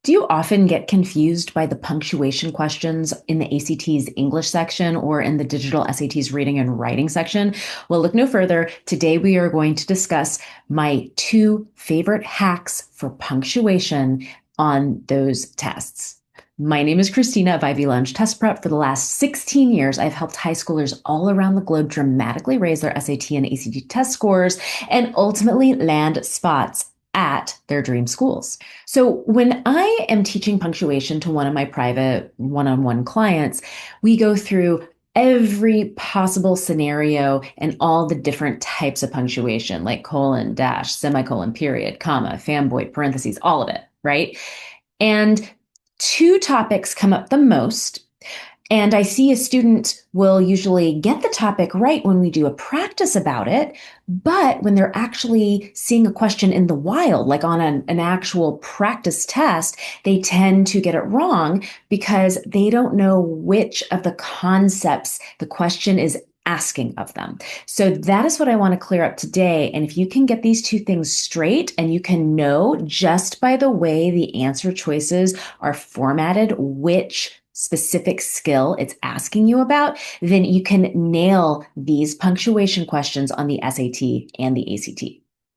Do you often get confused by the punctuation questions in the ACT's English section or in the digital SAT's reading and writing section? Well, look no further. Today we are going to discuss my two favorite hacks for punctuation on those tests. My name is Kristina of Ivy Lounge Test Prep. For the last 16 years, I've helped high schoolers all around the globe dramatically raise their SAT and ACT test scores and ultimately land spots at their dream schools. So when I am teaching punctuation to one of my private one-on-one clients, we go through every possible scenario and all the different types of punctuation, like colon, dash, semicolon, period, comma, fanboy, parentheses, all of it, right? And two topics come up the most. And I see a student will usually get the topic right when we do a practice about it. But when they're actually seeing a question in the wild, like on an actual practice test, they tend to get it wrong because they don't know which of the concepts the question is asking of them. So that is what I want to clear up today. And if you can get these two things straight and you can know just by the way the answer choices are formatted, which specific skill it's asking you about, then you can nail these punctuation questions on the SAT and the ACT.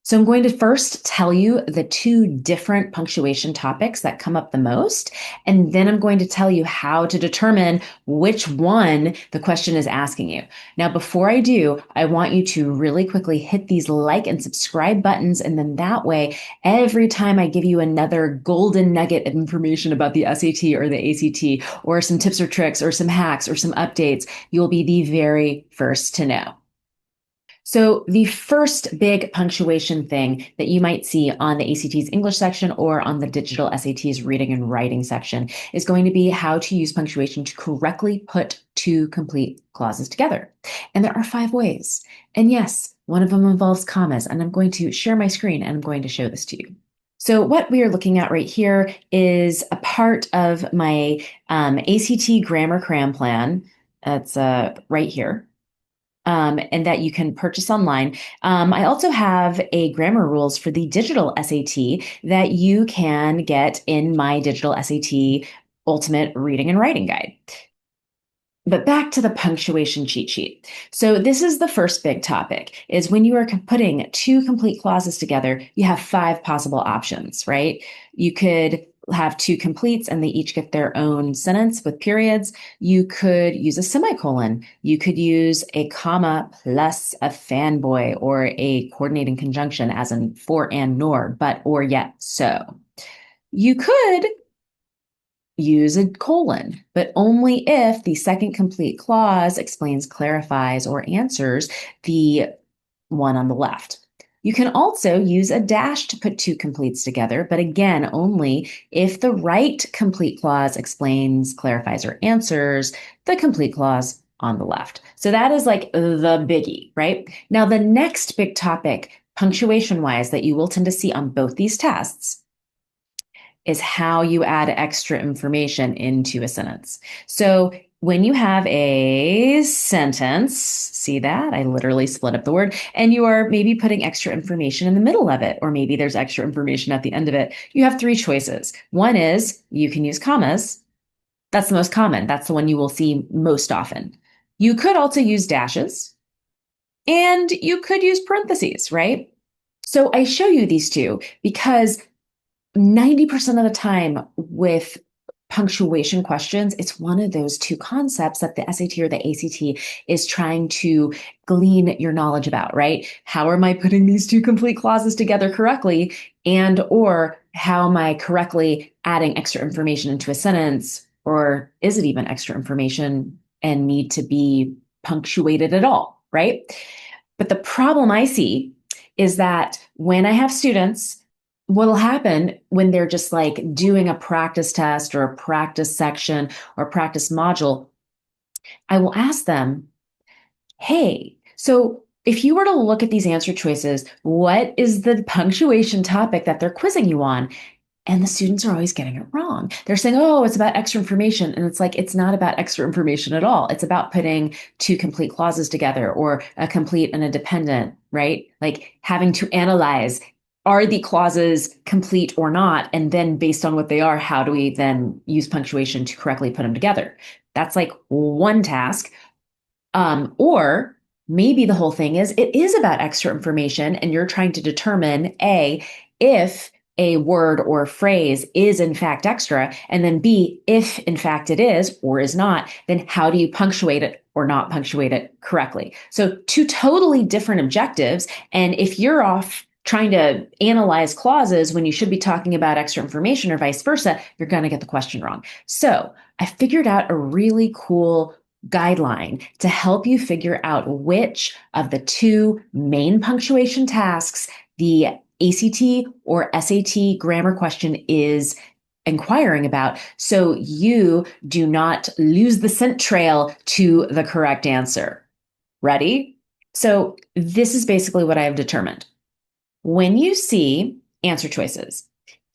So I'm going to first tell you the two different punctuation topics that come up the most, and then I'm going to tell you how to determine which one the question is asking you. Now, before I do, I want you to really quickly hit these like and subscribe buttons, and then that way, every time I give you another golden nugget of information about the SAT or the ACT, or some tips or tricks or some hacks or some updates, you'll be the very first to know. So the first big punctuation thing that you might see on the ACT's English section or on the digital SAT's reading and writing section is going to be how to use punctuation to correctly put two complete clauses together. And there are 5 ways. And yes, one of them involves commas, and I'm going to share my screen and I'm going to show this to you. So what we are looking at right here is a part of my ACT grammar cram plan. That's right here. And that you can purchase online. I also have a grammar rules for the digital SAT that you can get in my digital SAT Ultimate Reading and Writing Guide. But back to the punctuation cheat sheet. So this is the first big topic, is when you are putting two complete clauses together, you have 5 possible options, right? You could have 2 completes and they each get their own sentence with periods. You could use a semicolon. You could use a comma plus a fanboy or a coordinating conjunction as in for and nor, but or yet so. You could use a colon, but only if the second complete clause explains, clarifies, or answers the one on the left. You can also use a dash to put 2 completes together, but again, only if the right complete clause explains, clarifies, or answers the complete clause on the left. So that is like the biggie, right? Now, the next big topic, punctuation-wise, that you will tend to see on both these tests is how you add extra information into a sentence. So when you have a sentence, see that? I literally split up the word, and you are maybe putting extra information in the middle of it, or maybe there's extra information at the end of it. You have 3 choices. One is you can use commas. That's the most common. That's the one you will see most often. You could also use dashes, and you could use parentheses, right? So I show you these two because 90% of the time with punctuation questions, it's one of those 2 concepts that the SAT or the ACT is trying to glean your knowledge about, right? How am I putting these 2 complete clauses together correctly? And or how am I correctly adding extra information into a sentence? Or is it even extra information and need to be punctuated at all, right? But the problem I see is that when I have students, what'll happen when they're just like doing a practice test or a practice section or practice module, I will ask them, hey, so if you were to look at these answer choices, what is the punctuation topic that they're quizzing you on? And the students are always getting it wrong. They're saying, oh, it's about extra information. And it's like, it's not about extra information at all. It's about putting 2 complete clauses together or a complete and a dependent, right? Like having to analyze are the clauses complete or not? And then based on what they are, how do we then use punctuation to correctly put them together? That's like one task. Or maybe the whole thing is it is about extra information and you're trying to determine A, if a word or phrase is in fact extra, and then B, if in fact it is or is not, then how do you punctuate it or not punctuate it correctly? So two totally different objectives. And if you're off trying to analyze clauses when you should be talking about extra information or vice versa, you're going to get the question wrong. So I figured out a really cool guideline to help you figure out which of the two main punctuation tasks the ACT or SAT grammar question is inquiring about, so you do not lose the scent trail to the correct answer. Ready? So this is basically what I have determined. When you see answer choices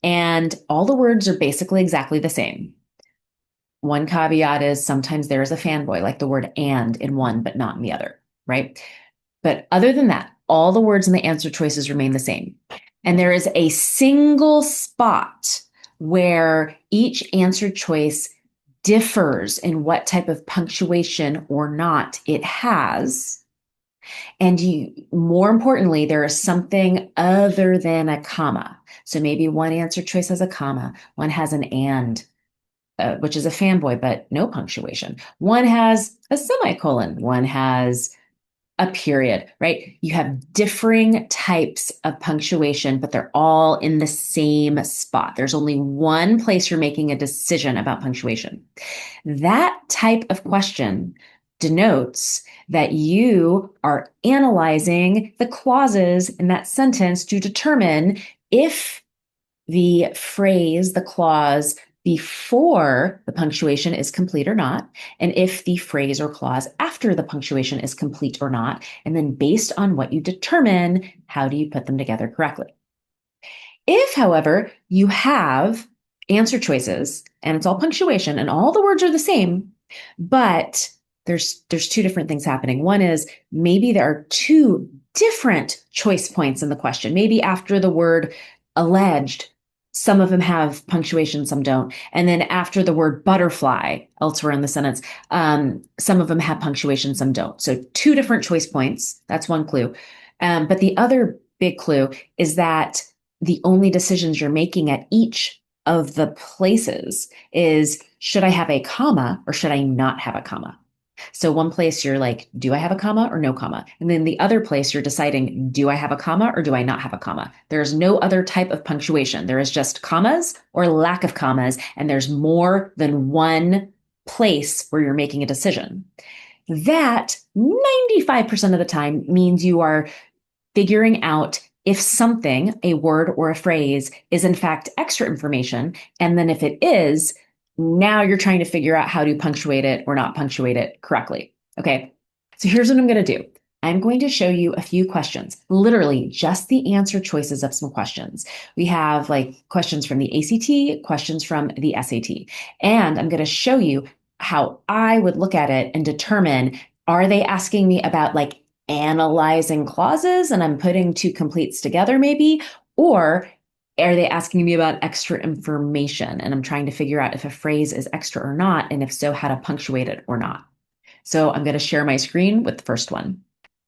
and all the words are basically exactly the same, one caveat is sometimes there is a fanboy, like the word and in one, but not in the other, right? But other than that, all the words in the answer choices remain the same. And there is a single spot where each answer choice differs in what type of punctuation or not it has. And more importantly, there is something other than a comma. So maybe one answer choice has a comma, one has an and, which is a fanboy, but no punctuation. One has a semicolon, one has a period, right? You have differing types of punctuation, but they're all in the same spot. There's only one place you're making a decision about punctuation. That type of question denotes that you are analyzing the clauses in that sentence to determine if the phrase, the clause before the punctuation is complete or not, and if the phrase or clause after the punctuation is complete or not. And then based on what you determine, how do you put them together correctly? If, however, you have answer choices and it's all punctuation and all the words are the same, but there's two different things happening. One is maybe there are two different choice points in the question. Maybe after the word alleged, some of them have punctuation, some don't. And then after the word butterfly, elsewhere in the sentence, some of them have punctuation, some don't. So two different choice points. That's one clue. But the other big clue is that the only decisions you're making at each of the places is, should I have a comma or should I not have a comma? So one place you're like, do I have a comma or no comma? And then the other place you're deciding, do I have a comma or do I not have a comma? There's no other type of punctuation. There is just commas or lack of commas. And there's more than one place where you're making a decision. That 95% of the time means you are figuring out if something, a word or a phrase, is in fact extra information. And then if it is, now you're trying to figure out how to punctuate it or not punctuate it correctly. Okay, so here's what I'm going to do. I'm going to show you a few questions, literally just the answer choices of some questions. We have like questions from the ACT, questions from the SAT, and I'm going to show you how I would look at it and determine, are they asking me about like analyzing clauses and I'm putting two completes together maybe, or are they asking me about extra information? And I'm trying to figure out if a phrase is extra or not, and if so, how to punctuate it or not. So I'm going to share my screen with the first one.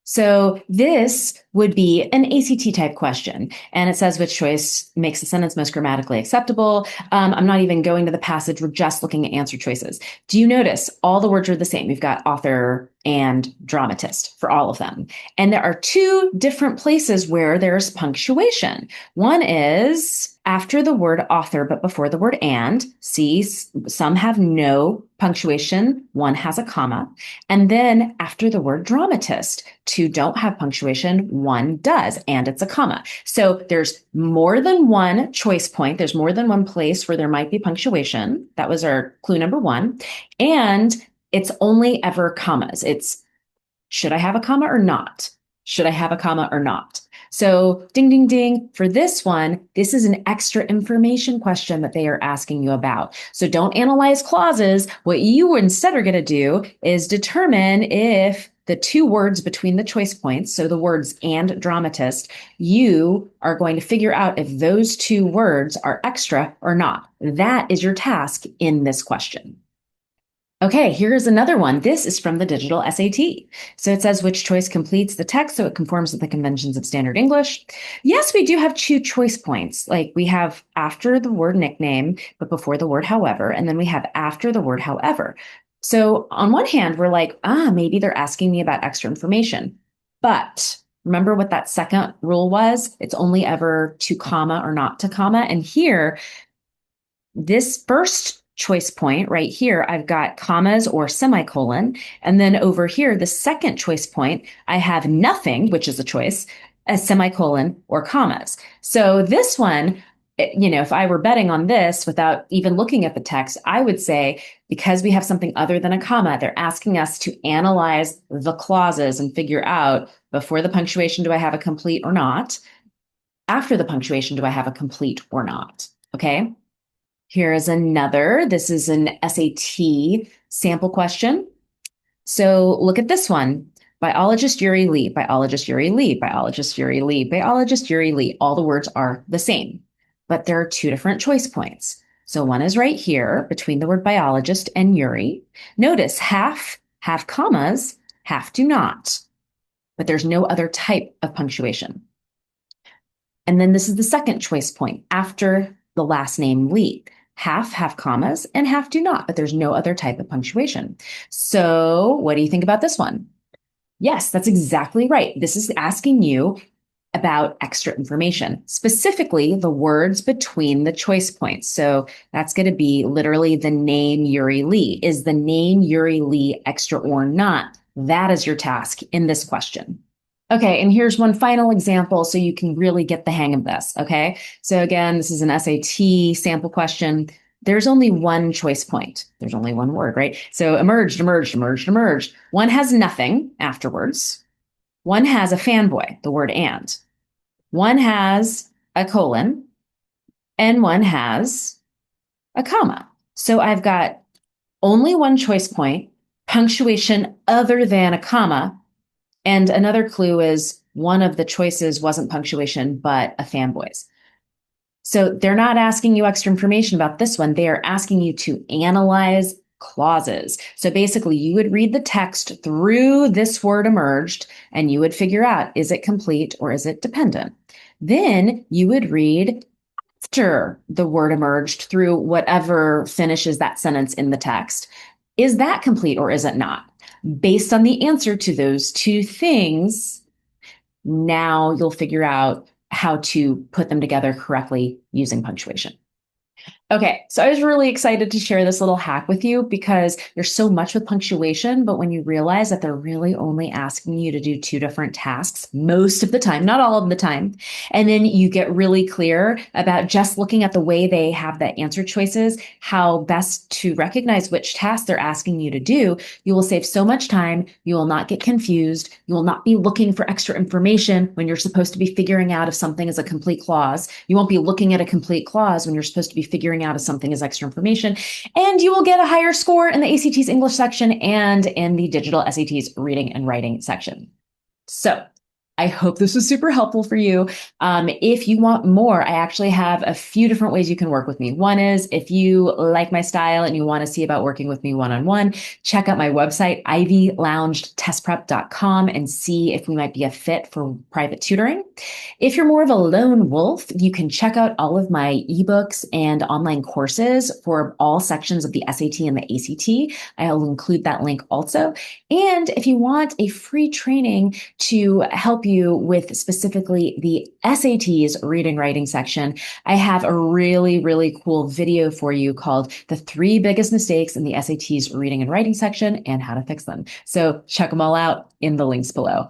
So this would be an ACT type question. And it says which choice makes the sentence most grammatically acceptable. I'm not even going to the passage. We're just looking at answer choices. Do you notice all the words are the same? We've got author and dramatist for all of them. And there are two different places where there's punctuation. One is after the word author, but before the word and. See, some have no punctuation. One has a comma. And then after the word dramatist, two don't have punctuation. One does, and it's a comma. So there's more than one choice point. There's more than one place where there might be punctuation. That was our clue number one. And it's only ever commas. It's, should I have a comma or not? Should I have a comma or not? So ding, ding, ding. For this one, this is an extra information question that they are asking you about. So don't analyze clauses. What you instead are going to do is determine if the two words between the choice points, so the words and dramatist, you are going to figure out if those two words are extra or not. That is your task in this question. Okay, here's another one. This is from the digital SAT. So it says which choice completes the text so it conforms with the conventions of standard English. Yes, we do have two choice points. Like we have after the word nickname, but before the word however, and then we have after the word however. So on one hand, we're like, maybe they're asking me about extra information. But remember what that second rule was? It's only ever to comma or not to comma. And here, this first choice point right here, I've got commas or semicolon. And then over here, the second choice point, I have nothing, which is a choice, a semicolon or commas. So this one, if I were betting on this without even looking at the text, I would say because we have something other than a comma, they're asking us to analyze the clauses and figure out before the punctuation, do I have a complete or not? After the punctuation, do I have a complete or not? Okay. Here is another. This is an SAT sample question. So look at this one. Biologist Yuri Lee, biologist Yuri Lee, biologist Yuri Lee, biologist Yuri Lee. All the words are the same, but there are two different choice points. So one is right here between the word biologist and Yuri. Notice half have commas, half do not, but there's no other type of punctuation. And then this is the second choice point after the last name Lee. Half have commas and half do not, but there's no other type of punctuation. So what do you think about this one? Yes, that's exactly right. This is asking you about extra information, specifically the words between the choice points. So that's going to be literally the name Yuri Lee. Is the name Yuri Lee extra or not? That is your task in this question. Okay, and here's one final example so you can really get the hang of this, okay? So again, this is an SAT sample question. There's only one choice point. There's only one word, right? So emerged, emerged, emerged, emerged. One has nothing afterwards. One has a fanboy, the word and. One has a colon, and one has a comma. So I've got only one choice point, punctuation other than a comma, and another clue is one of the choices wasn't punctuation, but a fanboy's. So they're not asking you extra information about this one. They are asking you to analyze clauses. So basically, you would read the text through this word emerged, and you would figure out, is it complete or is it dependent? Then you would read after the word emerged through whatever finishes that sentence in the text. Is that complete or is it not? Based on the answer to those two things, now you'll figure out how to put them together correctly using punctuation. Okay, so I was really excited to share this little hack with you because there's so much with punctuation, but when you realize that they're really only asking you to do two different tasks most of the time, not all of the time, and then you get really clear about just looking at the way they have the answer choices, how best to recognize which task they're asking you to do, you will save so much time. You will not get confused. You will not be looking for extra information when you're supposed to be figuring out if something is a complete clause. You won't be looking at a complete clause when you're supposed to be figuring out if something is extra information, and you will get a higher score in the ACT's English section and in the digital SAT's reading and writing section. So I hope this was super helpful for you. If you want more, I actually have a few different ways you can work with me. One is if you like my style and you want to see about working with me one-on-one, check out my website, ivyloungetestprep.com, and see if we might be a fit for private tutoring. If you're more of a lone wolf, you can check out all of my ebooks and online courses for all sections of the SAT and the ACT. I'll include that link also. And if you want a free training to help you with specifically the SAT's reading writing section, I have a really, really cool video for you called The 3 Biggest Mistakes in the SAT's reading and writing section and How to Fix Them. So check them all out in the links below.